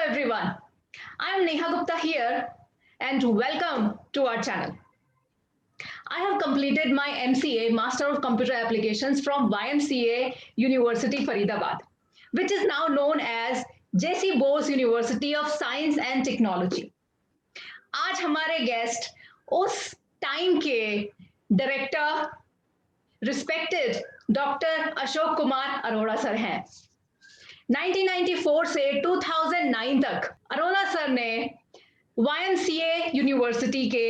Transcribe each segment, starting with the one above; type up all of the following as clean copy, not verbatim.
everyone. I am Neha Gupta here and welcome to our channel. I have completed my MCA Master of Computer Applications from YMCA University Faridabad, which is now known as JC Bose University of Science and Technology. आज हमारे guest उस time के director respected doctor Ashok Kumar Arora sir हैं। 1994 से 2009 तक Arora sir ने YMCA university के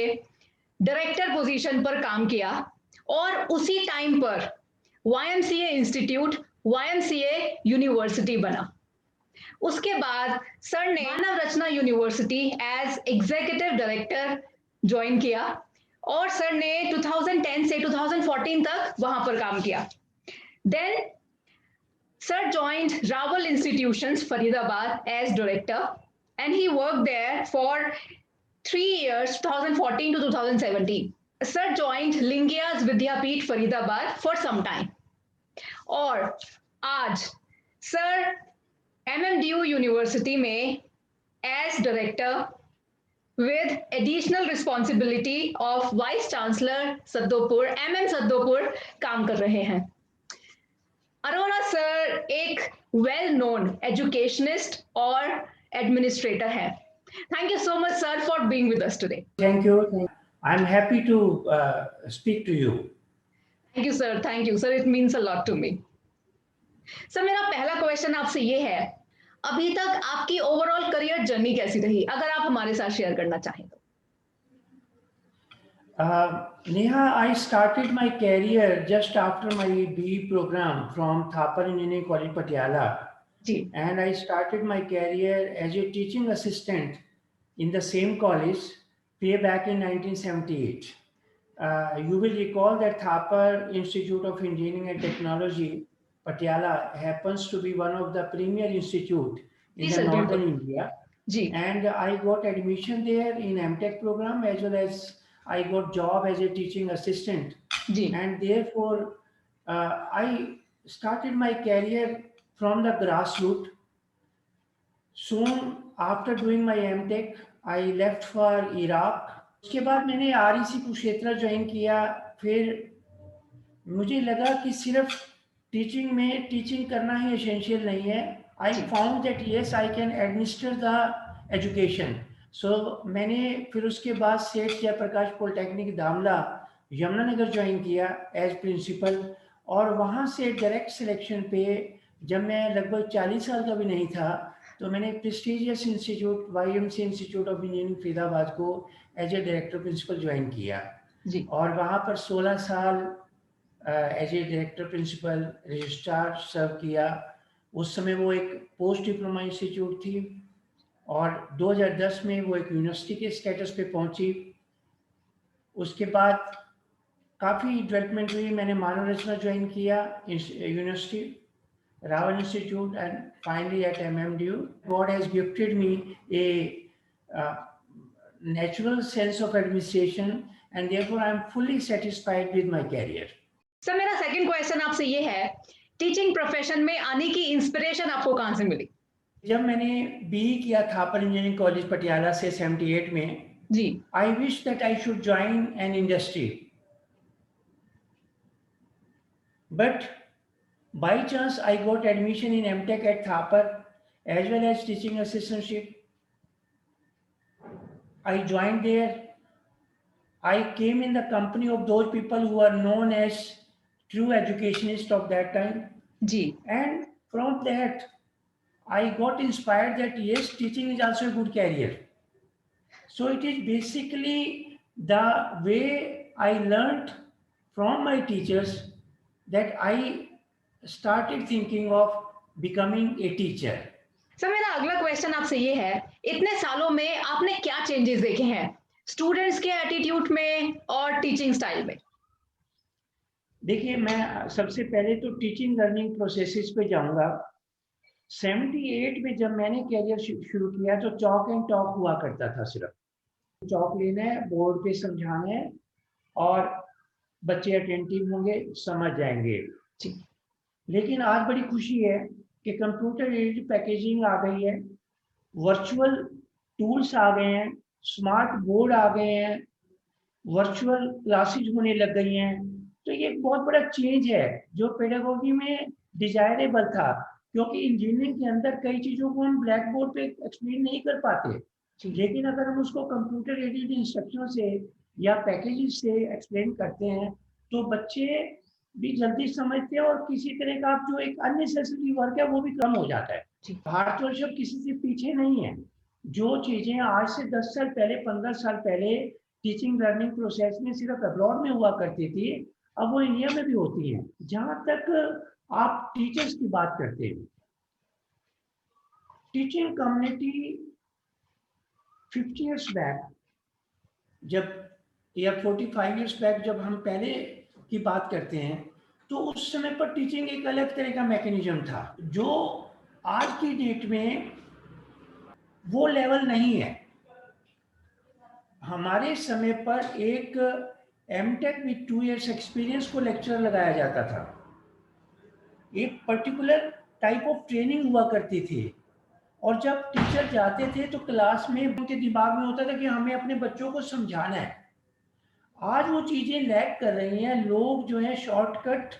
director position पर काम किया और उसी टाइम पर YMCA इंस्टीट्यूट YMCA यूनिवर्सिटी बना। उसके बाद सर ने Manav Rachna University as executive director join किया और सर ने 2010 से 2014 तक वहां पर काम किया। Then Sir joined Raval Institutions, Faridabad as director and he worked there for 3 years, 2014 to 2017. Sir joined Lingia's Vidyapeeth, Faridabad for some time. और आज Sir MMDU University में as director with additional responsibility of Vice Chancellor Saddopur, MM Saddopur काम कर रहे हैं। Arora sir एक well known educationist और administrator है। Thank you so much sir for being with us today. Thank you. I am happy to speak to you. Thank you sir, thank you sir, it means a lot to me. Sir मेरा पहला question आपसे ये है, अभी तक आपकी overall career journey कैसी रही, अगर आप हमारे साथ शेयर करना चाहें तो। Neha, I started my career just after my BE program from Thapar Engineering College, Patiala. And I started my career as a teaching assistant in the same college way back in 1978. You will recall that Thapar Institute of Engineering and Technology, Patiala, happens to be one of the premier institute in the northern India. And I got admission there in MTech program as well as I got job as a teaching assistant. And therefore, I started my career from the grassroots. Soon after doing my MTech, I left for Iraq. उसके बाद मैंने REC Kurukshetra join किया। फिर मुझे लगा कि सिर्फ teaching में टीचिंग करना ही एसेंशियल नहीं है। I found that yes, I can administer the education. मैंने फिर उसके बाद सेठ जयप्रकाश पॉलिटेक्निक दामला यमुनानगर ज्वाइन किया एज प्रिंसिपल और वहाँ से डायरेक्ट सिलेक्शन पे जब मैं लगभग 40 साल का भी नहीं था तो मैंने prestigious institute YMCA institute of engineering Faridabad को as a director principal join किया और वहाँ पर 16 साल as a director principal registrar serve किया। उस समय वो एक पोस्ट डिप्लोमा इंस्टीट्यूट थी और 2010 में वो एक यूनिवर्सिटी के स्टेटस पे पहुंची। उसके बाद काफ़ी डेवलपमेंट हुई। मैंने मानव रचना ज्वाइन किया university Rawal institute and finally at MMDU. God has gifted me a natural sense of administration and therefore I am fully satisfied with my career. Sir मेरा सेकंड क्वेश्चन आपसे ये है, टीचिंग प्रोफेशन में आने की इंस्पिरेशन आपको कहाँ से मिली? जब मैंने BE किया थापर इंजीनियरिंग कॉलेज पटियाला से 78 में, I wish that I should join an industry, but by chance I got admission in MTech at Thapar as well as teaching assistantship. I joined there. I came in the company of those people who are known as true educationists of that time. And from that, I got inspired that yes, teaching is also a good career. So it is basically the way I learned from my teachers that I started thinking of becoming a teacher. Sir मेरा अगला question आपसे ये है, इतने सालों में आपने क्या चेंजेस देखे हैं स्टूडेंट्स के एटीट्यूड में और टीचिंग स्टाइल में? देखिए, मैं सबसे पहले तो टीचिंग लर्निंग प्रोसेसेस पे जाऊंगा। 78 में जब मैंने कैरियर शुरू किया तो चॉक एंड टॉक हुआ करता था। सिर्फ चॉक लेना है, बोर्ड पे समझाना है और बच्चे अटेंटिव होंगे, समझ जाएंगे। लेकिन आज बड़ी खुशी है कि कंप्यूटर एडेड पैकेजिंग आ गई है वर्चुअल टूल्स आ गए हैं, स्मार्ट बोर्ड आ गए हैं, वर्चुअल क्लासेज होने लग गई हैं। तो ये एक बहुत बड़ा चेंज है जो पेडागोगी में डिजायरेबल था, क्योंकि इंजीनियरिंग के अंदर कई चीजों को हम ब्लैक बोर्ड पे एक्सप्लेन नहीं कर पाते, लेकिन अगर हम उसको कंप्यूटर एडेड इंस्ट्रक्शन से या पैकेजेस से एक्सप्लेन करते हैं तो बच्चे भी जल्दी समझते हैं, और किसी तरह का जो एक अननेसेसरी वर्क है वो भी कम हो जाता है। भारतवर्ष अब किसी से पीछे नहीं है। जो चीजें आज से 10 साल पहले, 15 साल पहले टीचिंग लर्निंग प्रोसेस में सिर्फ अब्रॉड में हुआ करती थी, अब वो इंडिया में भी होती है। जहां तक आप टीचर्स की बात करते हैं, टीचिंग कम्युनिटी 50 इयर्स बैक जब, या 45 इयर्स बैक जब हम पहले की बात करते हैं, तो उस समय पर टीचिंग एक अलग तरह का मैकेनिज्म था, जो आज की डेट में वो लेवल नहीं है। हमारे समय पर एक एमटेक विद 2 इयर्स एक्सपीरियंस को लेक्चर लगाया जाता था, एक पर्टिकुलर टाइप ऑफ ट्रेनिंग हुआ करती थी, और जब टीचर जाते थे तो क्लास में उनके दिमाग में होता था कि हमें अपने बच्चों को समझाना है। आज वो चीजें लैग कर रही हैं, लोग जो है शॉर्टकट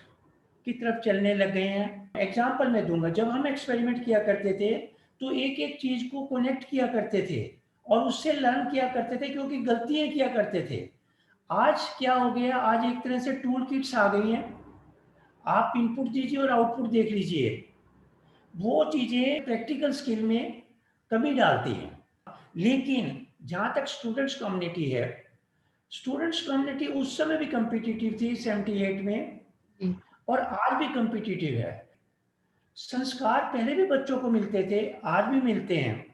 की तरफ चलने लग गए हैं। एग्जाम्पल मैं दूंगा, जब हम एक्सपेरिमेंट किया करते थे तो एक एक चीज को कनेक्ट किया करते थे और उससे लर्न किया करते थे, क्योंकि गलतियां किया करते थे। आज क्या हो गया, आज एक तरह से टूल किट्स आ गई हैं, आप इनपुट दीजिए और आउटपुट देख लीजिए। वो चीजें प्रैक्टिकल स्किल में कमी डालती हैं। लेकिन जहां तक स्टूडेंट्स कम्युनिटी है, स्टूडेंट्स कम्युनिटी उस समय भी कम्पिटिटिव थी 78 में, और आज भी कम्पिटिटिव है। संस्कार पहले भी बच्चों को मिलते थे, आज भी मिलते हैं,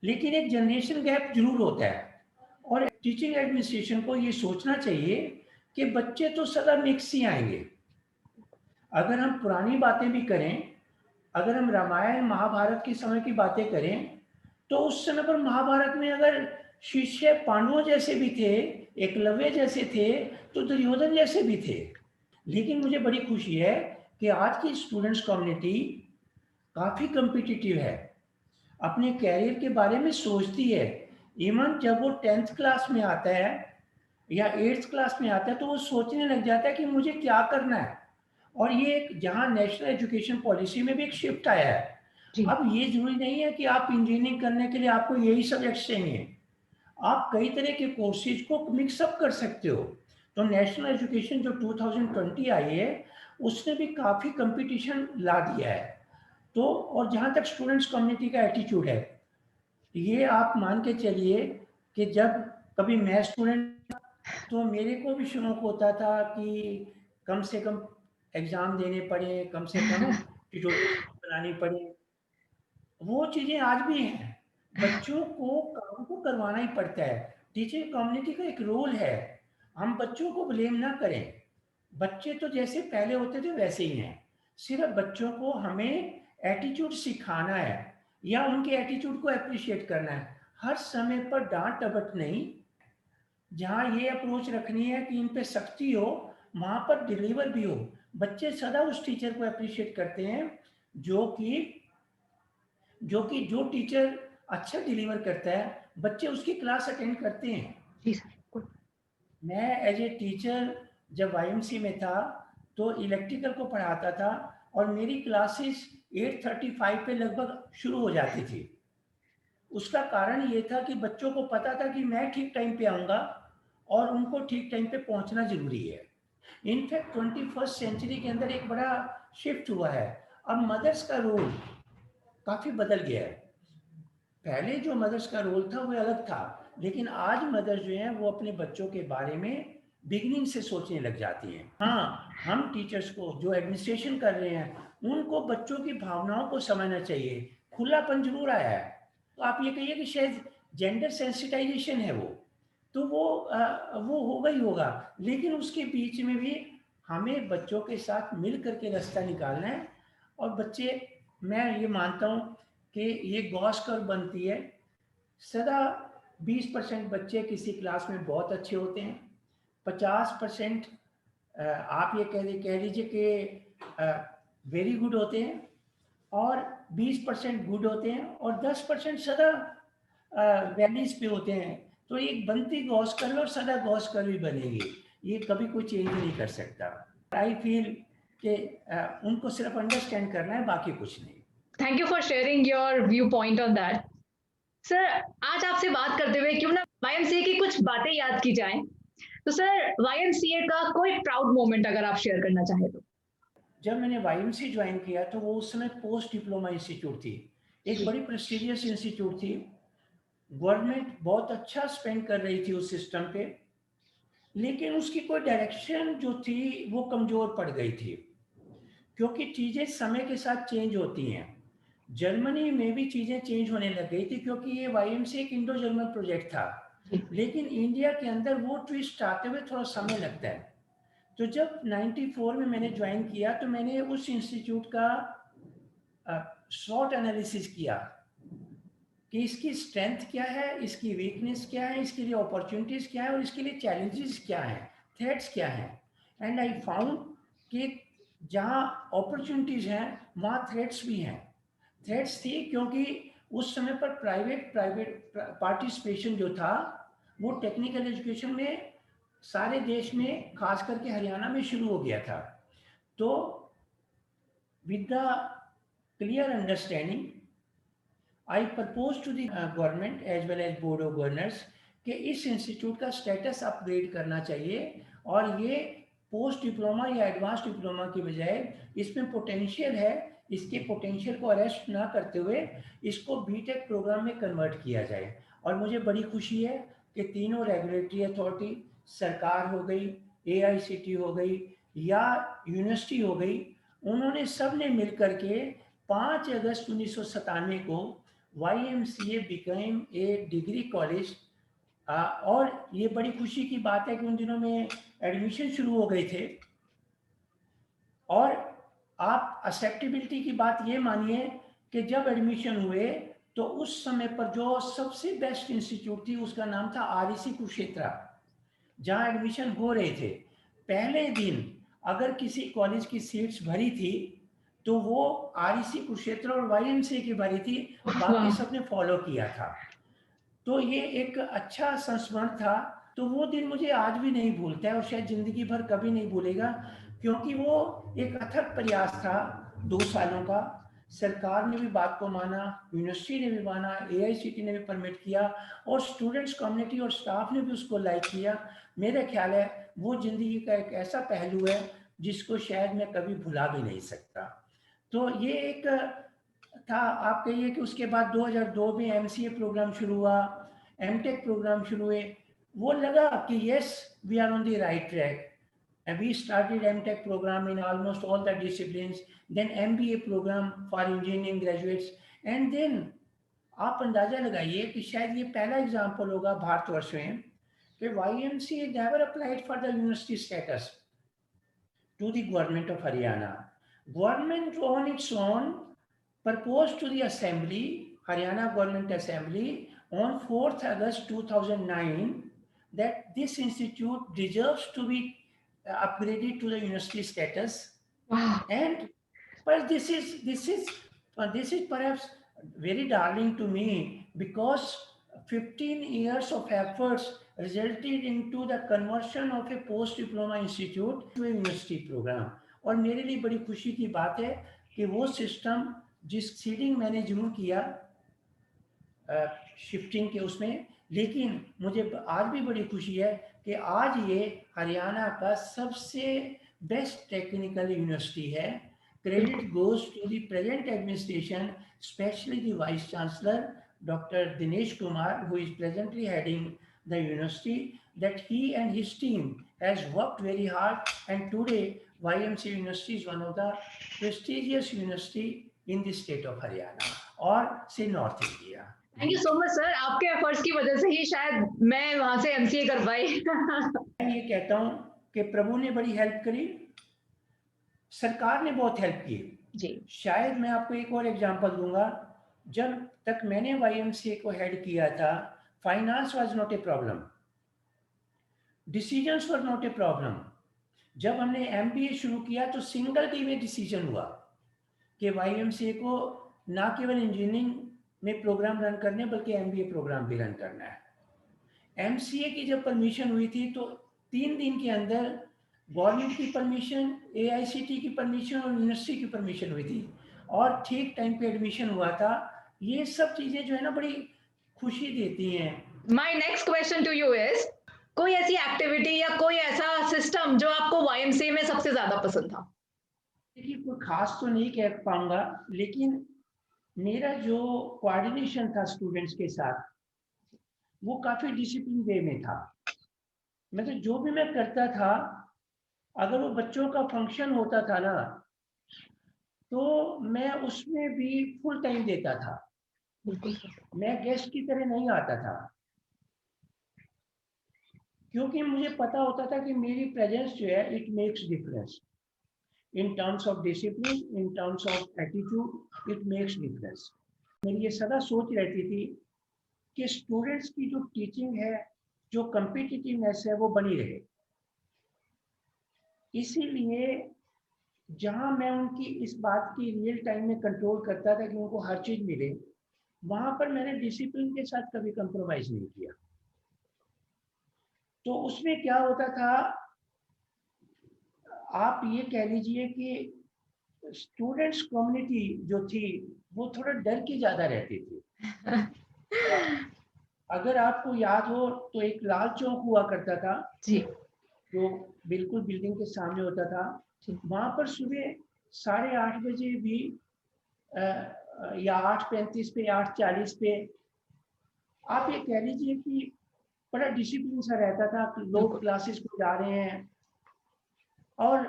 लेकिन एक जनरेशन गैप जरूर होता है। और टीचिंग एडमिनिस्ट्रेशन को ये सोचना चाहिए कि बच्चे तो सदा मिक्स ही आएंगे। अगर हम पुरानी बातें भी करें, अगर हम रामायण महाभारत के समय की बातें करें, तो उस समय पर महाभारत में अगर शिष्य पांडवों जैसे भी थे, एकलव्य जैसे थे, तो दुर्योधन जैसे भी थे। लेकिन मुझे बड़ी खुशी है कि आज की स्टूडेंट्स कम्युनिटी काफ़ी कम्पिटिटिव है, अपने कैरियर के बारे में सोचती है। इवन जब वो 10th क्लास में आता है या 8th क्लास में आता है, तो वो सोचने लग जाता है कि मुझे क्या करना है। और ये एक जहाँ नेशनल एजुकेशन पॉलिसी में भी एक शिफ्ट आया है। अब ये जरूरी नहीं है कि आप इंजीनियरिंग करने के लिए आपको यही सब्जेक्ट चाहिए, आप कई तरह के कोर्सेज को मिक्सअप कर सकते हो। तो नेशनल एजुकेशन जो 2020 आई है, उसने भी काफ़ी कंपटीशन ला दिया है। तो और जहाँ तक स्टूडेंट्स कम्युनिटी का एटीट्यूड है, ये आप मान के चलिए कि जब कभी मैं स्टूडेंट, तो मेरे को भी शौक होता था कि कम से कम एग्ज़ाम देने पड़े, कम से कम ट्यूटोरियल बनानी पड़े। वो चीज़ें आज भी हैं। बच्चों को काम को करवाना ही पड़ता है। टीचिंग कम्युनिटी का एक रोल है, हम बच्चों को ब्लेम ना करें। बच्चे तो जैसे पहले होते थे वैसे ही हैं, सिर्फ बच्चों को हमें एटीट्यूड सिखाना है या उनके एटीट्यूड को अप्रिशिएट करना है। हर समय पर डांट डपट नहीं, जहाँ ये अप्रोच रखनी है कि इन पे सख्ती हो, वहाँ पर डिलीवर भी हो। बच्चे सदा उस टीचर को अप्रिशिएट करते हैं जो टीचर अच्छा डिलीवर करता है, बच्चे उसकी क्लास अटेंड करते हैं। जी सर। मैं एज ए टीचर जब वाईएमसी में था तो इलेक्ट्रिकल को पढ़ाता था, और मेरी क्लासेस 8:35 पे लगभग शुरू हो जाती थी। उसका कारण ये था कि बच्चों को पता था कि मैं ठीक टाइम पे आऊँगा और उनको ठीक टाइम पे पहुँचना ज़रूरी है। इनफैक्ट 21st सेंचुरी के अंदर एक बड़ा शिफ्ट हुआ है। अब मदर्स का रोल काफ़ी बदल गया है। पहले जो मदर्स का रोल था वो अलग था, लेकिन आज मदर्स जो हैं वो अपने बच्चों के बारे में बिगिनिंग से सोचने लग जाती हैं। हाँ, हम टीचर्स को जो एडमिनिस्ट्रेशन कर रहे हैं उनको बच्चों की भावनाओं को समझना चाहिए। खुलापन जरूर आया है, तो आप ये कहिए कि शायद जेंडर सेंसिटाइजेशन है वो, तो वो होगा ही होगा, लेकिन उसके बीच में भी हमें बच्चों के साथ मिल करके रास्ता निकालना है। और बच्चे, मैं ये मानता हूँ कि ये गॉस कर्व बनती है, सदा 20% बच्चे किसी क्लास में बहुत अच्छे होते हैं, 50% आप ये कह लीजिए कि वेरी गुड होते हैं, और 20% गुड होते हैं और 10% सदा वैल्यूज पे होते हैं। तो एक बनती गॉस कर्व और सदा गॉस कर्व भी बनेगी, ये कभी कोई चेंज नहीं कर सकता। आई फील कि उनको सिर्फ अंडरस्टैंड करना है, बाकी कुछ नहीं। Thank you for sharing your view point on that. Sir, आज आपसे बात करते हुए क्यों ना वाईएमसीए की कुछ बातें याद की जाएं। तो सर, वाईएमसीए का कोई प्राउड मोमेंट अगर आप शेयर करना चाहें तो। जब मैंने वाईएमसी ज्वाइन किया तो वो उस समय पोस्ट डिप्लोमा इंस्टीट्यूट थी, एक बड़ी प्रेस्टिजियस इंस्टीट्यूट थी। गवर्नमेंट बहुत अच्छा स्पेंड कर रही थी उस सिस्टम पे, लेकिन उसकी कोई डायरेक्शन जो थी वो कमज़ोर पड़ गई थी, क्योंकि चीज़ें समय के साथ चेंज होती हैं। जर्मनी में भी चीज़ें चेंज होने लग गई थी, क्योंकि ये वाईएमसी एक इंडो जर्मन प्रोजेक्ट था, लेकिन इंडिया के अंदर वो ट्विस्ट आते हुए थोड़ा समय लगता है। तो जब 94 में मैंने ज्वाइन किया तो मैंने उस इंस्टीट्यूट का शॉर्ट एनालिसिस किया कि इसकी स्ट्रेंथ क्या है, इसकी वीकनेस क्या है, इसके लिए अपॉर्चुनिटीज़ क्या है और इसके लिए चैलेंजेस क्या हैं, थ्रेट्स क्या हैं। एंड आई फाउंड कि जहाँ अपॉर्चुनिटीज़ हैं वहाँ थ्रेट्स भी हैं। थ्रेट्स थी क्योंकि उस समय पर प्राइवेट पार्टिसिपेशन जो था वो टेक्निकल एजुकेशन में सारे देश में, खास करके हरियाणा में शुरू हो गया था। तो with the clear understanding, I propose to the government as well as board of governors कि इस इंस्टीट्यूट का स्टेटस अपग्रेड करना चाहिए और ये पोस्ट डिप्लोमा या एडवांस डिप्लोमा की बजाय इसमें पोटेंशियल है, इसके पोटेंशियल को अरेस्ट ना करते हुए इसको बीटेक प्रोग्राम में कन्वर्ट किया जाए। और मुझे बड़ी खुशी है कि तीनों रेगुलेटरी अथॉरिटी, सरकार हो गई, एआईसीटी हो गई या यूनिवर्सिटी हो गई, उन्होंने सब ने मिल करके 5 अगस्त 1997 को YMCA became a degree college. और ये बड़ी खुशी की बात है कि उन दिनों में एडमिशन शुरू हो गए थे। और आप एक्सेप्टेबिलिटी की बात ये मानिए कि जब एडमिशन हुए तो उस समय पर जो सबसे बेस्ट इंस्टीट्यूट थी उसका नाम था REC कुरुक्षेत्र, जहाँ एडमिशन हो रहे थे। पहले दिन अगर किसी कॉलेज की सीट्स भरी थी तो वो REC कुरुक्षेत्र और YMCA की भरी थी, बाकी सबने फॉलो किया था। तो ये एक अच्छा संस्मरण था। तो वो दिन मुझे आज भी नहीं भूलता है और शायद ज़िंदगी भर कभी नहीं भूलेगा, क्योंकि वो एक अथक प्रयास था 2 सालों का। सरकार ने भी बात को माना, यूनिवर्सिटी ने भी माना, एआईसीटी ने भी परमिट किया और स्टूडेंट्स कम्युनिटी और स्टाफ ने भी उसको लाइक किया। मेरा ख्याल है वो ज़िंदगी का एक ऐसा पहलू है जिसको शायद मैं कभी भुला भी नहीं सकता। तो ये एक था। आप कहिए कि उसके बाद 2002 में एमसीए प्रोग्राम शुरू हुआ, एमटेक प्रोग्राम शुरू हुए। वो लगा कि yes, we are on the right track, and we started MTech program in almost all the disciplines, then MBA program for engineering graduates, and then आप अंदाजा लगाइए कि शायद ये पहला एग्जाम्पल होगा भारतवर्ष में कि YMCA never applied for the university status to the government of Haryana. Government on its own proposed to the Assembly, Haryana Government Assembly, on 4th August 2009 that this institute deserves to be upgraded to the university status. Wow. And but this is perhaps very darling to me, because 15 years of efforts resulted into the conversion of a post diploma institute to a university program. और मेरे लिए बड़ी खुशी की बात है कि वो सिस्टम जिस सीडिंग मैंने जरूर किया शिफ्टिंग के उसमें, लेकिन मुझे आज भी बड़ी खुशी है कि आज ये हरियाणा का सबसे बेस्ट टेक्निकल यूनिवर्सिटी है। Credit goes to the present administration, specially the vice chancellor doctor Dinesh Kumar, who is presently heading the university, that he and his team has worked very hard, and today YMCA University is one of the prestigious university in the state of Haryana or say North India. Thank you so much sir, आपके efforts की वजह से ही शायद मैं वहां से MCA कर पाई। मैं ये कहता हूँ कि प्रभु ने बड़ी हेल्प करी, सरकार ने बहुत हेल्प की जी। शायद मैं आपको एक और एग्जांपल दूंगा। जब तक मैंने YMCA को हेड किया था, finance was not a problem, decisions were not a problem. जब हमने MBA शुरू किया तो सिंगल डे में डिसीजन हुआ, कि YMCA को ना केवल इंजीनियरिंग में प्रोग्राम रन करने बल्कि MBA प्रोग्राम भी रन करना है। MCA की जब परमिशन हुई थी तो 3 दिन के अंदर गवर्नमेंट की परमिशन, AICTE की परमिशन और यूनिवर्सिटी की परमिशन हुई थी और ठीक टाइम पे एडमिशन हुआ था। ये सब चीजें जो है ना बड़ी खुशी देती हैं। My next question to you is, कोई ऐसी एक्टिविटी या कोई ऐसा सिस्टम जो आपको YMCA में सबसे ज्यादा पसंद था? देखिए, कोई खास तो नहीं कह पाऊंगा, लेकिन मेरा जो कोऑर्डिनेशन था स्टूडेंट्स के साथ वो काफी डिसिप्लिन वे में था। मतलब जो भी मैं करता था, अगर वो बच्चों का फंक्शन होता था ना, तो मैं उसमें भी फुल टाइम देता था। मैं गेस्ट की तरह नहीं आता था, क्योंकि मुझे पता होता था कि मेरी प्रेजेंस जो है it makes difference in terms of discipline, in terms of attitude, it makes difference. मेरी ये सदा सोच रहती थी कि स्टूडेंट्स की जो टीचिंग है, जो कम्पिटिटिवनेस है, वो बनी रहे। इसीलिए जहां मैं उनकी इस बात की रियल टाइम में कंट्रोल करता था कि उनको हर चीज मिले, वहां पर मैंने डिसिप्लिन के साथ कभी कंप्रोमाइज नहीं किया। तो उसमें क्या होता था, आप ये कह लीजिए कि स्टूडेंट्स कम्युनिटी जो थी वो थोड़ा डर की ज्यादा रहती थी। अगर आपको याद हो तो एक लाल चौक हुआ करता था जी, जो बिल्कुल बिल्डिंग के सामने होता था। वहां पर सुबह 8:30 बजे भी या 8:35 पे, 8:40 पे, आप ये कह लीजिए कि बड़ा डिसिप्लिन सा रहता था। लोग क्लासेस को जा रहे हैं और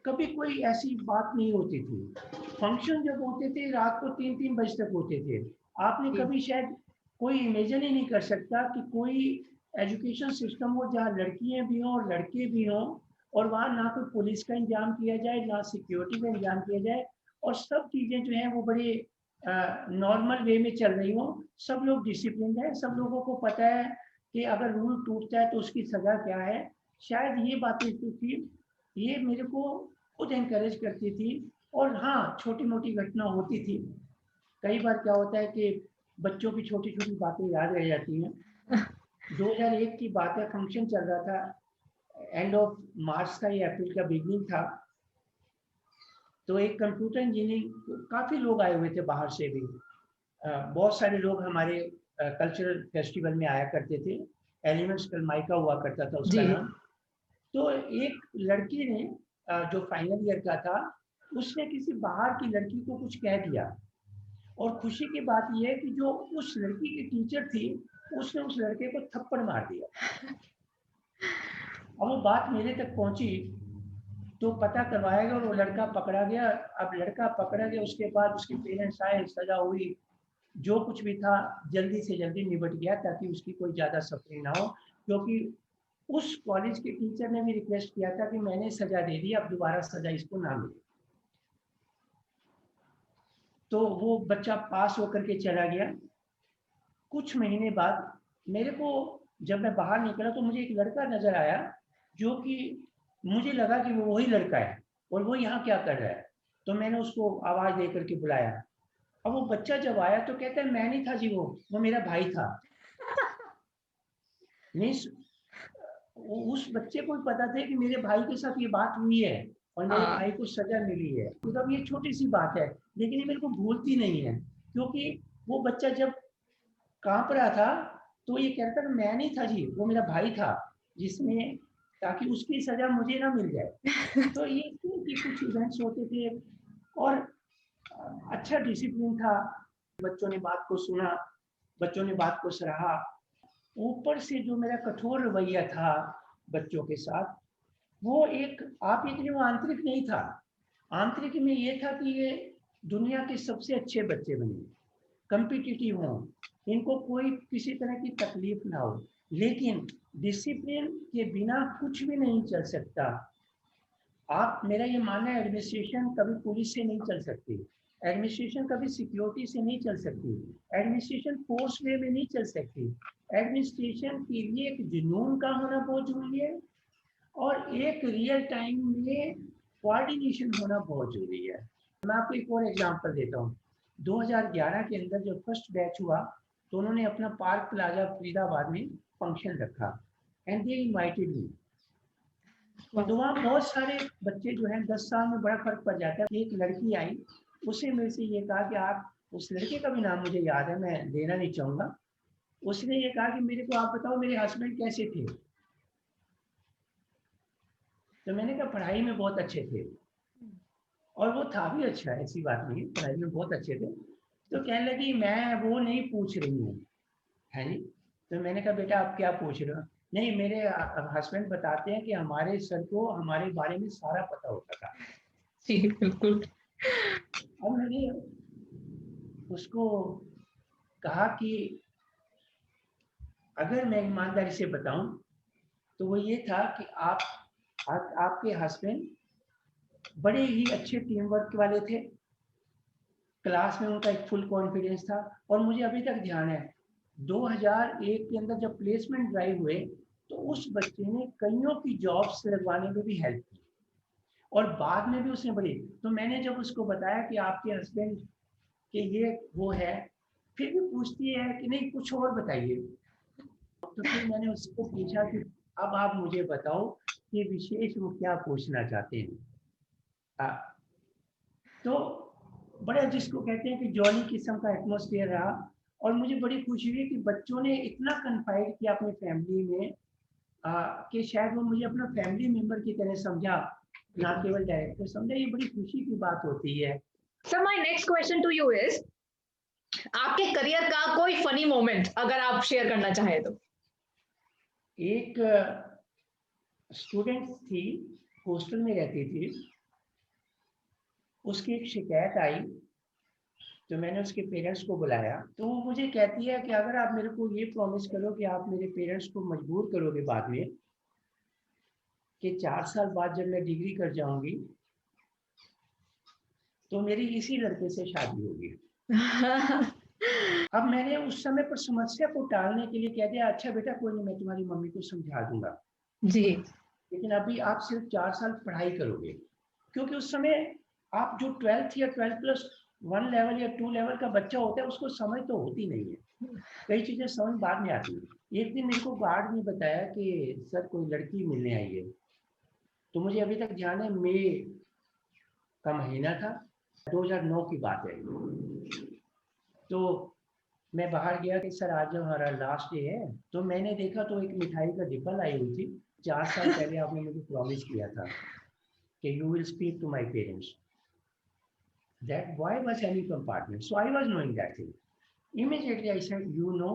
कभी कोई ऐसी बात नहीं होती थी। फंक्शन जब होते थे रात को 3-3 बजे तक होते थे। आपने कभी शायद कोई इमेजिन ही नहीं कर सकता कि कोई एजुकेशन सिस्टम हो जहाँ लड़कियां भी हों और लड़के भी हों और वहाँ ना कोई पुलिस का इंतजाम किया जाए, ना सिक्योरिटी का इंतजाम किया जाए, और सब चीजें जो हैं वो बड़े नॉर्मल वे में चल रही हो। सब लोग डिसिप्लिन है, सब लोगों को पता है कि अगर रूल टूटता है तो उसकी सजा क्या है। शायद ये बातें जो थी ये मेरे को खुद एनकरेज करती थी। और हाँ, छोटी मोटी घटना होती थी। कई बार क्या होता है कि बच्चों की छोटी छोटी बातें याद रह जाती हैं। 2001 की बात है, फंक्शन चल रहा था, एंड ऑफ मार्च का या अप्रैल का बिगनिंग था। तो एक कंप्यूटर इंजीनियरिंग, काफी लोग आए हुए थे बाहर से भी। बहुत सारे लोग हमारे कल्चरल फेस्टिवल में आया करते थे। एलिमेंट्स कलमाइका हुआ करता था उसका नाम। तो एक लड़की ने जो फाइनल ईयर का था, उसने किसी बाहर की लड़की को कुछ कह दिया। और खुशी की बात यह है कि जो उस लड़की की टीचर थी, उसने उस लड़के को थप्पड़ मार दिया। अब वो बात मेरे तक पहुंची तो पता करवाया गया और वो लड़का पकड़ा गया। अब लड़का पकड़ा गया, उसके बाद उसके पेरेंट्स आए, सजा हुई, जो कुछ भी था जल्दी से जल्दी निपट गया ताकि उसकी कोई ज्यादा सफरिंग ना हो। क्योंकि उस कॉलेज के टीचर ने भी रिक्वेस्ट किया था कि मैंने सजा दे दी, अब दोबारा सजा इसको ना मिले। तो वो बच्चा पास होकर के चला गया। कुछ महीने बाद मेरे को, जब मैं बाहर निकला तो मुझे एक लड़का नजर आया जो कि मुझे लगा कि वो वही लड़का है और वो यहाँ क्या कर रहा है। तो मैंने उसको आवाज दे करके बुलाया। अब वो बच्चा जब आया तो कहता है मैं नहीं था जी, वो मेरा भाई था। नहीं, उस बच्चे को भी पता था कि मेरे भाई के साथ ये बात हुई है और मेरे भाई को सजा मिली है। मतलब ये छोटी सी बात है, लेकिन ये मेरे को भूलती नहीं है। क्योंकि वो बच्चा जब कांप रहा था तो ये कहता था मैं नहीं था जी, वो मेरा भाई था जिसने, ताकि उसकी सजा मुझे ना मिल जाए। तो ये कुछ इवेंट्स होते थे और अच्छा डिसिप्लिन था। बच्चों ने बात को सुना, बच्चों ने बात को सराहा। ऊपर से जो मेरा कठोर रवैया था बच्चों के साथ, वो एक, आप ये वो आंतरिक नहीं था। आंतरिक में ये था कि ये दुनिया के सबसे अच्छे बच्चे बने, कम्पिटिटिव हों, इनको कोई किसी तरह की तकलीफ ना हो। लेकिन डिसिप्लिन के बिना कुछ भी नहीं चल सकता। आप, मेरा ये मानना है, एडमिनिस्ट्रेशन कभी पुलिस से नहीं चल सकती, एडमिनिस्ट्रेशन कभी सिक्योरिटी से नहीं चल सकती, एडमिनिस्ट्रेशन फोर्स वे में नहीं चल सकती। एडमिनिस्ट्रेशन के लिए एक जुनून का होना बहुत जरूरी है और एक रियल टाइम में कोऑर्डिनेशन होना बहुत जरूरी है। मैं आपको एक और एग्जांपल देता हूँ। 2011 के अंदर जब फर्स्ट बैच हुआ तो उन्होंने अपना पार्क प्लाजा फरीदाबाद में फंक्शन रखा एंड दे इनवाइटेड मी। तो वहाँ बहुत सारे बच्चे जो हैं 10 साल में बड़ा फर्क पड़ जाता है। एक लड़की आई, उसने मेरे से ये कहा कि आप, उस लड़के का भी नाम मुझे याद है, मैं देना नहीं चाहूँगा। उसने ये कहा कि मेरे को आप बताओ मेरे हस्बैंड कैसे थे। तो मैंने कहा पढ़ाई में बहुत अच्छे थे, और वो था भी अच्छा, ऐसी बात नहीं, पढ़ाई में बहुत अच्छे थे। तो कहने लगी मैं वो नहीं पूछ रही हूँ, है जी। तो मैंने कहा बेटा आप क्या पूछ रहे हो? नहीं, मेरे हस्बैंड बताते हैं कि हमारे सर को हमारे बारे में सारा पता होता था। जी बिल्कुल। अब मैंने उसको कहा कि अगर मैं ईमानदारी से बताऊं तो वो ये था कि आपके हस्बैंड बड़े ही अच्छे टीम वर्क वाले थे, क्लास में उनका एक फुल कॉन्फिडेंस था। और मुझे अभी तक ध्यान है 2001 के अंदर जब प्लेसमेंट ड्राइव हुए तो उस बच्चे ने कईयों की जॉब्स लगवाने में भी हेल्प की, और बाद में भी उसने बड़ी। तो मैंने जब उसको बताया कि आपके हस्बैंड के ये वो है, फिर भी पूछती है कि नहीं कुछ और बताइए। तो फिर मैंने उसको पूछा कि अब आप मुझे बताओ कि विशेष वो क्या पूछना चाहते हैं। तो बड़ा जिसको कहते हैं कि जॉली किस्म का एटमॉस्फेयर रहा, और मुझे बड़ी खुशी हुई कि बच्चों ने इतना कन्फाइड किया अपनी फैमिली में कि शायद वो मुझे अपना फैमिली मेंबर की तरह समझा, ना केवल डायरेक्टर समझा। ये बड़ी खुशी की बात होती है। Sir my next question to you is, आपके करियर का कोई फनी मोमेंट अगर आप शेयर करना चाहें तो। एक स्टूडेंट थी, हॉस्टल में रहती थी, उसकी एक शिकायत आई। तो मैंने उसके पेरेंट्स को बुलाया, तो वो मुझे कहती है कि अगर आप मेरे को ये प्रॉमिस करो कि आप मेरे पेरेंट्स को मजबूर करोगे बाद में कि 4 साल बाद जब मैं डिग्री कर जाऊंगी तो मेरी इसी लड़के से शादी होगी। अब मैंने उस समय पर समस्या को टालने के लिए कह दिया अच्छा बेटा कोई नहीं, मैं तुम्हारी मम्मी को समझा दूंगा जी। लेकिन अभी आप सिर्फ 4 साल पढ़ाई करोगे। क्योंकि उस समय आप जो 12th या 12+1 लेवल या 2 लेवल का बच्चा होता है उसको समझ तो होती नहीं है, कई चीजें समझ बाद में आती है। एक दिन मेरे को गार्ड ने बताया कि सर कोई लड़की मिलने आई है। तो मुझे अभी तक ध्यान है मई का महीना था, 2009 की बात है। तो मैं बाहर गया कि सर आज हमारा लास्ट डे है। तो मैंने देखा तो एक मिठाई का डिब्बा लाई हुई थी। 4 साल पहले आपने मुझे प्रॉमिस किया था कि you will speak to my parents, that why was any compartment. So I was knowing that thing. Immediately I said you know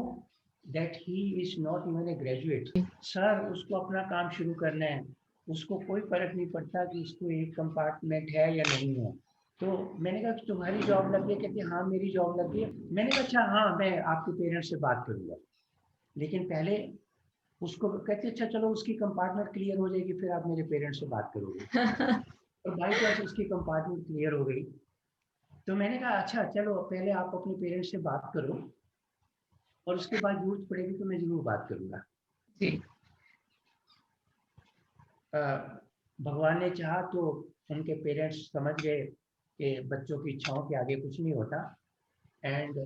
that he is not even a graduate. Sir उसको अपना काम शुरू करना है, उसको कोई फर्क नहीं पड़ता कि उसको एक कंपार्टमेंट है या नहीं है। तो मैंने कहा कि तुम्हारी जॉब लग गई? कहती हाँ मेरी जॉब लग गई। मैंने कहा अच्छा हाँ मैं आपके पेरेंट्स से बात करूंगा, लेकिन पहले उसको। कहती अच्छा चलो उसकी कंपार्टमेंट क्लियर हो जाएगी फिर आप मेरे पेरेंट्स से बात करोगे। और बाई चांस उसकी कंपार्टमेंट क्लियर हो गई। तो मैंने कहा अच्छा चलो पहले आप अपने पेरेंट्स से बात करो और उसके बाद जरूरत पड़ेगी तो मैं जरूर बात करूंगा। जी। भगवान ने चाहा तो उनके पेरेंट्स समझ गए कि बच्चों की इच्छाओं के आगे कुछ नहीं होता। एंड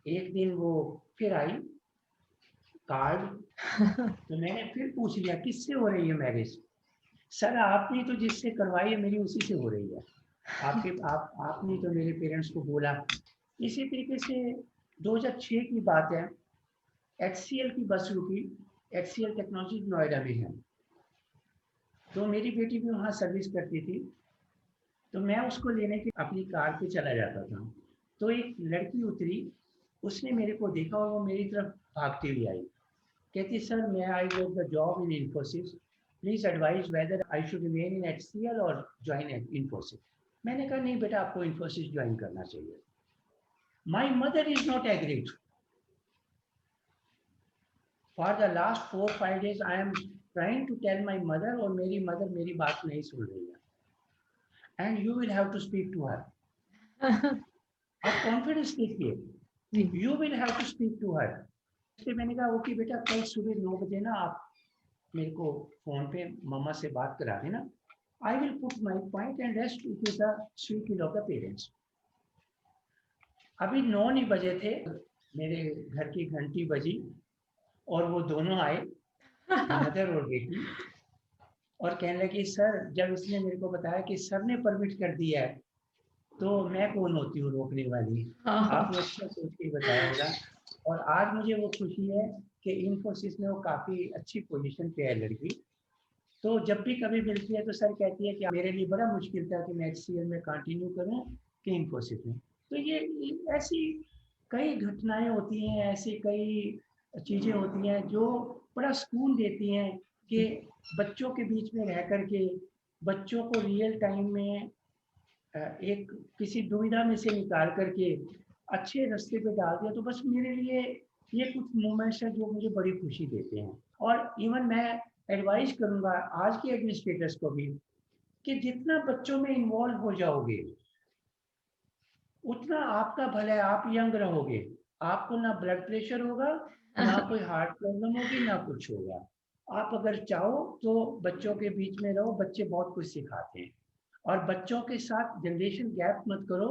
एक दिन वो फिर आई कार्ड। तो मैंने फिर पूछ लिया किससे हो रही है मैरिज? सर आपने तो जिससे करवाई है मेरी उसी से हो रही है। आपने तो मेरे पेरेंट्स को बोला। इसी तरीके से 2006 की बात है, HCL की बस रुकी। HCL टेक्नोलॉजी नोएडा में है, तो मेरी बेटी भी वहाँ सर्विस करती थी। तो मैं उसको लेने के अपनी कार पे चला जाता था। तो एक लड़की उतरी, उसने मेरे को देखा और वो मेरी तरफ भागती हुई आई। कहती सर मैं I got the job in Infosys, please advise whether I should remain in HCL और ज्वाइन इन्फोसिस। मैंने कहा नहीं बेटा आपको इन्फोसिस ज्वाइन करना चाहिए। My mother is not agreed. For the last 4-5 days I am trying to tell my mother, और मेरी मदर मेरी बात नहीं सुन रही है। And you will have to speak to her. आप कॉन्फिडेंस देखिए, you will have to speak to her. इसलिए मैंने कहा ओके बेटा कल सुबह 9 बजे ना आप मेरे को फोन पे मम्मा से बात करा देना। I will put my point and rest it is the sweet will of the parents. अभी 9 नहीं बजे थे, मेरे घर की घंटी बजी और वो दोनों आए, मदर और बेटी, और कहने लगे सर, जब इसने मेरे को बताया कि सर ने परमिट कर दिया है, तो मैं कौन होती हूँ रोकने वाली। आपने अच्छा सोच के बताया होगा। और आज मुझे वो खुशी है कि इन्फोसिस में वो काफ़ी अच्छी पोजीशन पे है लड़की। तो जब भी कभी मिलती है तो सर कहती है कि मेरे लिए बड़ा मुश्किल था कि मैं HCL में कंटिन्यू करूं कि इन्फोसिस में। तो ये ऐसी कई घटनाएं होती हैं, ऐसी कई चीज़ें होती हैं जो बड़ा सुकून देती हैं कि बच्चों के बीच में रह करके बच्चों को रियल टाइम में एक किसी दुविधा में से निकाल करके अच्छे रास्ते पे डाल दिया। तो बस मेरे लिए ये कुछ मोमेंट्स हैं जो मुझे बड़ी खुशी देते हैं। और इवन मैं एडवाइस करूंगा आज के एडमिनिस्ट्रेटर्स को भी कि जितना बच्चों में इन्वॉल्व हो जाओगे उतना आपका भला है, आप यंग रहोगे, आपको ना ब्लड प्रेशर होगा, ना कोई हार्ट प्रॉब्लम होगी, ना कुछ होगा। आप अगर चाहो तो बच्चों के बीच में रहो, बच्चे बहुत कुछ सिखाते हैं। और बच्चों के साथ जनरेशन गैप मत करो,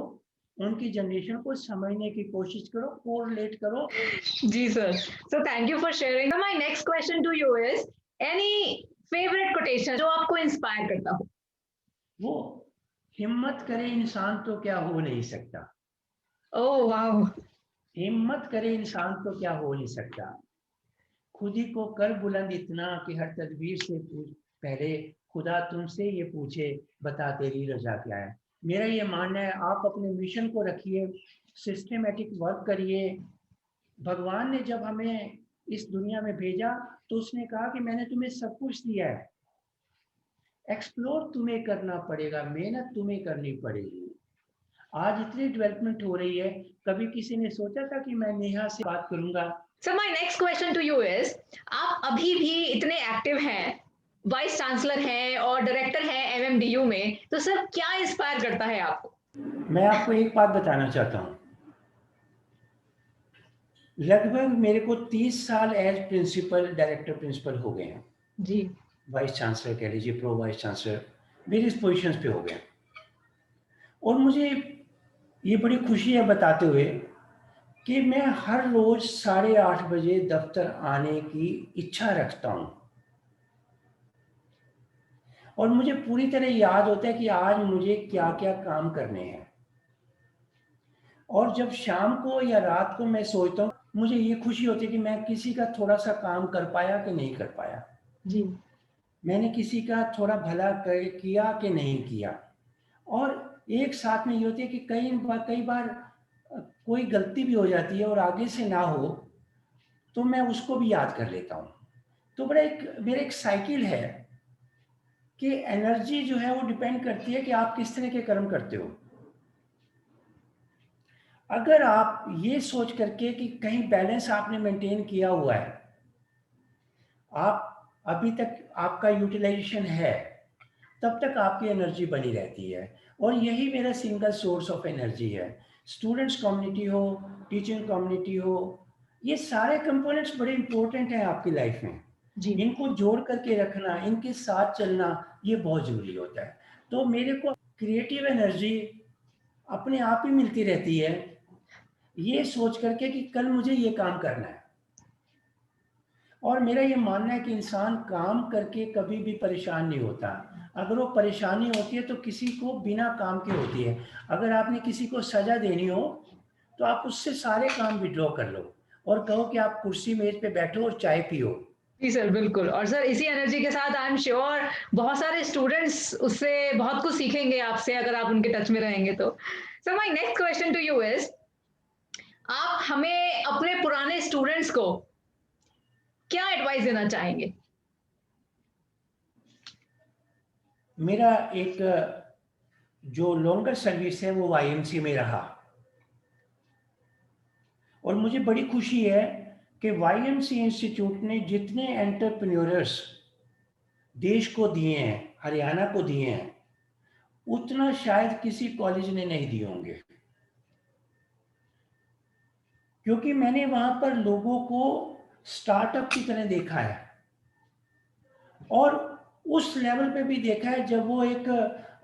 उनकी जनरेशन को समझने की कोशिश करो, कोरिलेट करो। जी sir, so thank you for sharing. So my next question to you is any favorite quotation जो आपको इंस्पायर करता हो? वो हिम्मत करे इंसान तो क्या हो नहीं सकता। ओह वाओ, हिम्मत करे इंसान तो क्या हो नहीं सकता। खुद ही को कर बुलंद इतना कि हर तदबीर से पूछ, पहले खुदा तुमसे ये पूछे बता तेरी रजा क्या है। मेरा ये मानना है आप अपने मिशन को रखिए, सिस्टमेटिक वर्क करिए। भगवान ने जब हमें इस दुनिया में भेजा तो उसने कहा कि मैंने तुम्हें सब कुछ दिया है, एक्सप्लोर तुम्हें करना पड़ेगा, मेहनत तुम्हें करनी पड़ेगी। आज इतनी डेवलपमेंट हो रही है, कभी किसी ने सोचा था कि मैं नेहा से बात करूंगा। Sir my next question to you is आप अभी भी इतने एक्टिव हैं, वाइस चांसलर हैं और डायरेक्टर हैं MMDU में, तो सर क्या इंस्पायर करता है आपको? मैं आपको एक बात बताना चाहता हूँ, लगभग मेरे को 30 साल एज प्रिंसिपल डायरेक्टर प्रिंसिपल हो गए हैं जी, वाइस चांसलर कह लीजिए, प्रो वाइस चांसलर मेरी इस पोजिशन पे हो गए। और मुझे ये बड़ी खुशी है बताते हुए कि मैं हर रोज 8:30 बजे दफ्तर आने की इच्छा रखता हूँ। और मुझे पूरी तरह याद होता है कि आज मुझे क्या क्या काम करने हैं। और जब शाम को या रात को मैं सोचता हूँ, मुझे ये खुशी होती है कि मैं किसी का थोड़ा सा काम कर पाया कि नहीं कर पाया, जी, मैंने किसी का थोड़ा भला किया कि नहीं किया। और एक साथ में ये होती है कि कई बार कोई गलती भी हो जाती है और आगे से ना हो तो मैं उसको भी याद कर लेता हूँ। तो मेरा एक साइकिल है कि एनर्जी जो है वो डिपेंड करती है कि आप किस तरह के कर्म करते हो। अगर आप ये सोच करके कि कहीं बैलेंस आपने मेंटेन किया हुआ है, आप अभी तक आपका यूटिलाइजेशन है, तब तक आपकी एनर्जी बनी रहती है। और यही मेरा सिंगल सोर्स ऑफ एनर्जी है। स्टूडेंट्स कम्युनिटी हो, टीचिंग कम्युनिटी हो, ये सारे कंपोनेंट्स बड़े इंपॉर्टेंट हैं आपकी लाइफ में। जी, इनको जोड़ करके रखना, इनके साथ चलना, ये बहुत ज़रूरी होता है। तो मेरे को क्रिएटिव एनर्जी अपने आप ही मिलती रहती है, ये सोच करके कि कल मुझे ये काम करना है। और मेरा ये मानना है कि इंसान काम करके कभी भी परेशान नहीं होता। अगर वो परेशानी होती है तो किसी को बिना काम के होती है। अगर आपने किसी को सजा देनी हो तो आप उससे सारे काम विड्रॉ कर लो और कहो कि आप कुर्सी मेज पे बैठो और चाय पियो। जी सर, बिल्कुल। और सर इसी एनर्जी के साथ आई एम श्योर बहुत सारे स्टूडेंट्स उससे बहुत कुछ सीखेंगे आपसे अगर आप उनके टच में रहेंगे तो। Sir my next question to you is आप हमें अपने पुराने स्टूडेंट्स को क्या एडवाइस देना चाहेंगे? मेरा एक जो लॉन्गर सर्विस है वो YMCA में रहा और मुझे बड़ी खुशी है कि YMCA इंस्टीट्यूट ने जितने एंटरप्रेन्योर्स देश को दिए हैं, हरियाणा को दिए हैं, उतना शायद किसी कॉलेज ने नहीं दिए होंगे। क्योंकि मैंने वहां पर लोगों को स्टार्टअप की तरह देखा है और उस लेवल पे भी देखा है जब वो एक,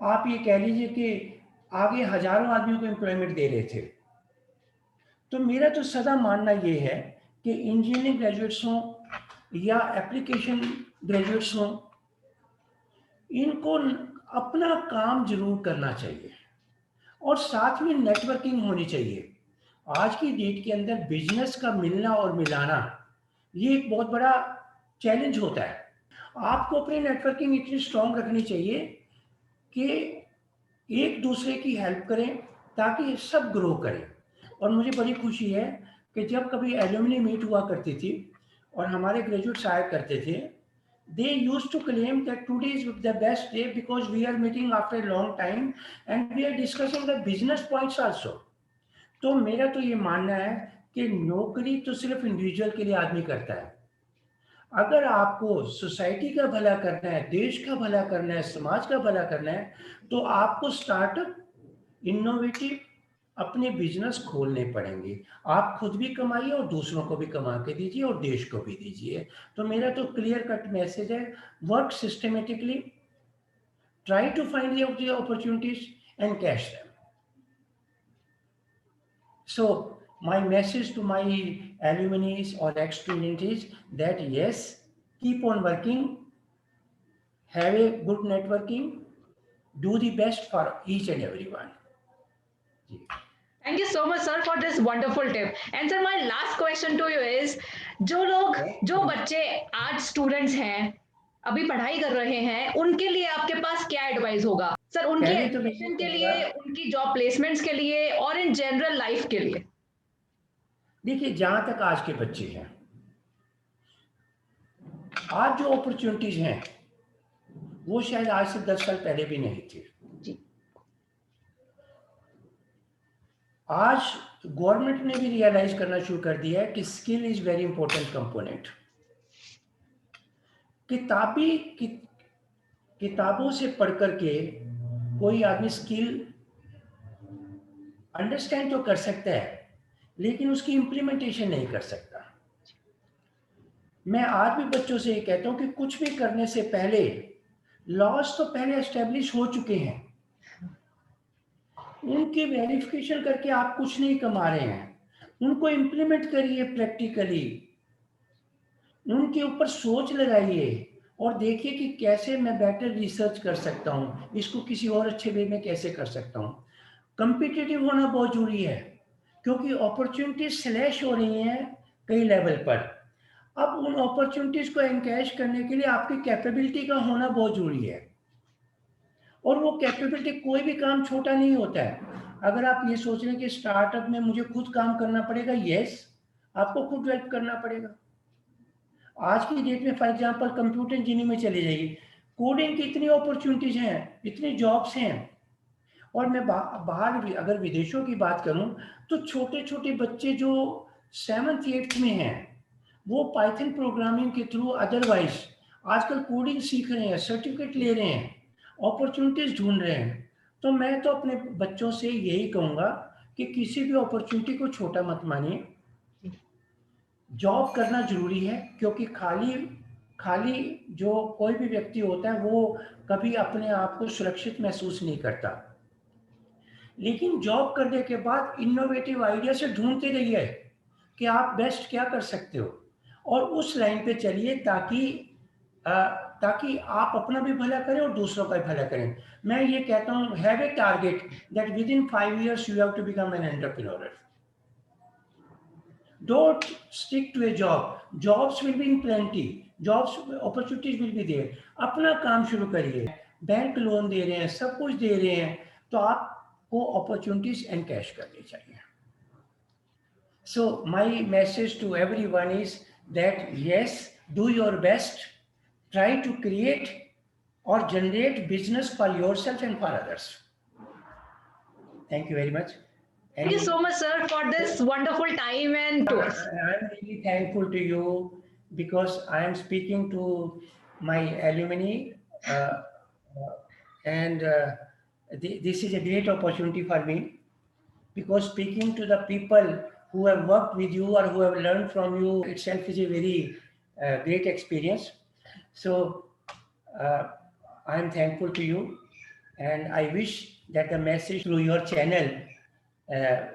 आप ये कह लीजिए कि आगे हजारों आदमियों को एम्प्लॉयमेंट दे रहे थे। तो मेरा तो सदा मानना ये है कि इंजीनियरिंग ग्रेजुएट्स हों या एप्लीकेशन ग्रेजुएट्स हों, इनको अपना काम जरूर करना चाहिए और साथ में नेटवर्किंग होनी चाहिए। आज की डेट के अंदर बिजनेस का मिलना और मिलाना ये एक बहुत बड़ा चैलेंज होता है। आपको अपनी नेटवर्किंग इतनी स्ट्रांग रखनी चाहिए कि एक दूसरे की हेल्प करें ताकि सब ग्रो करें। और मुझे बड़ी खुशी है कि जब कभी एल्यूमिनी मीट हुआ करती थी और हमारे ग्रेजुएट्स आया करते थे, they used to claim that today is the best day because we are meeting after a long time and we are discussing the business points also. तो मेरा तो ये मानना है कि नौकरी तो सिर्फ इंडिविजुअल के लिए आदमी करता है। अगर आपको सोसाइटी का भला करना है, देश का भला करना है, समाज का भला करना है, तो आपको स्टार्टअप, इनोवेटिव अपने बिजनेस खोलने पड़ेंगे। आप खुद भी कमाइए और दूसरों को भी कमा के दीजिए और देश को भी दीजिए। तो मेरा तो क्लियर कट मैसेज है, work systematically, try to find the opportunities and cash them. So my message to my alumni or ex-students is that yes, keep on working, have a good networking, do the best for each and everyone. Thank you so much, sir, for this wonderful tip. And sir, my last question to you is, जो बच्चे आज students हैं, अभी पढ़ाई कर रहे हैं, उनके लिए आपके पास क्या एडवाइस होगा सर, उनकी एजुकेशन के लिए, उनकी जॉब प्लेसमेंट्स के लिए और इन जनरल लाइफ के लिए? देखिए, जहां तक आज के बच्चे हैं, आज जो अपॉर्चुनिटीज हैं वो शायद आज से 10 साल पहले भी नहीं थी। आज गवर्नमेंट ने भी रियलाइज करना शुरू कर दिया है कि skill is very important component. किताबों से पढ़ करके कोई आदमी स्किल अंडरस्टैंड तो कर सकता है, लेकिन उसकी इंप्लीमेंटेशन नहीं कर सकता। मैं आज भी बच्चों से ये कहता हूं कि कुछ भी करने से पहले लॉज तो पहले एस्टेब्लिश हो चुके हैं, उनकी वेरिफिकेशन करके आप कुछ नहीं कमा रहे हैं, उनको इंप्लीमेंट करिए प्रैक्टिकली, उनके ऊपर सोच लगाइए और देखिए कि कैसे मैं बेटर रिसर्च कर सकता हूँ, इसको किसी और अच्छे वे में कैसे कर सकता हूँ। कम्पिटिटिव होना बहुत जरूरी है क्योंकि अपॉर्चुनिटीज स्लैश हो रही हैं कई लेवल पर। अब उन अपॉर्चुनिटीज को एनकैश करने के लिए आपकी कैपेबिलिटी का होना बहुत जरूरी है और वो कैपेबिलिटी, कोई भी काम छोटा नहीं होता है। अगर आप ये सोच रहे हैं कि स्टार्टअप में मुझे खुद काम करना पड़ेगा, यस, आपको खुद डेवलप करना पड़ेगा। आज की डेट में फॉर एग्जांपल कंप्यूटर इंजीनियरिंग में चले जाइए, कोडिंग की इतनी अपॉर्चुनिटीज हैं, इतनी जॉब्स हैं। और मैं बाहर भी अगर विदेशों की बात करूं तो छोटे छोटे बच्चे जो 7th 8th में हैं वो पाइथन प्रोग्रामिंग के थ्रू अदरवाइज आजकल कोडिंग सीख रहे हैं, सर्टिफिकेट ले रहे हैं, अपॉर्चुनिटीज ढूंढ रहे हैं। तो मैं तो अपने बच्चों से यही कहूँगा कि किसी भी अपॉर्चुनिटी को छोटा मत मानिए, जॉब करना जरूरी है क्योंकि खाली जो कोई भी व्यक्ति होता है वो कभी अपने आप को सुरक्षित महसूस नहीं करता। लेकिन जॉब करने के बाद इनोवेटिव आइडिया से ढूंढते रहिए कि आप बेस्ट क्या कर सकते हो और उस लाइन पे चलिए ताकि आप अपना भी भला करें और दूसरों का भी भला करें। मैं ये कहता हूँ, have a target that within 5 years you have to become an entrepreneur. Don't stick to a job. Jobs will be in plenty. Jobs opportunities will be there. अपना काम शुरू करिए, बैंक लोन दे रहे हैं, सब कुछ दे रहे हैं, तो आपको अपॉर्चुनिटीज एनकैश करनी चाहिए। So my message to everyone is that yes, do your best, try to create or generate business for yourself and for others. Thank you very much. Thank you so much, sir, for this wonderful time and tours. I'm really thankful to you because I am speaking to my alumni and this is a great opportunity for me because speaking to the people who have worked with you or who have learned from you itself is a very great experience. So I'm thankful to you, and I wish that the message through your channel,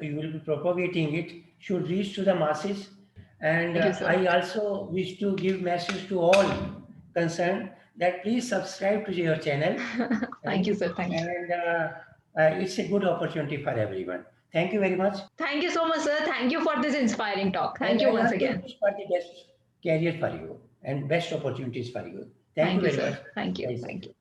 you will be propagating it, should reach to the masses. And Thank you, sir. I also wish to give message to all concerned that please subscribe to your channel. Thank you, sir. Thank you. And it's a good opportunity for everyone. Thank you very much. Thank you so much, sir. Thank you for this inspiring talk. Thank you once again. For the best career for you and best opportunities for you. Thank you very much. Thank you. Thank you.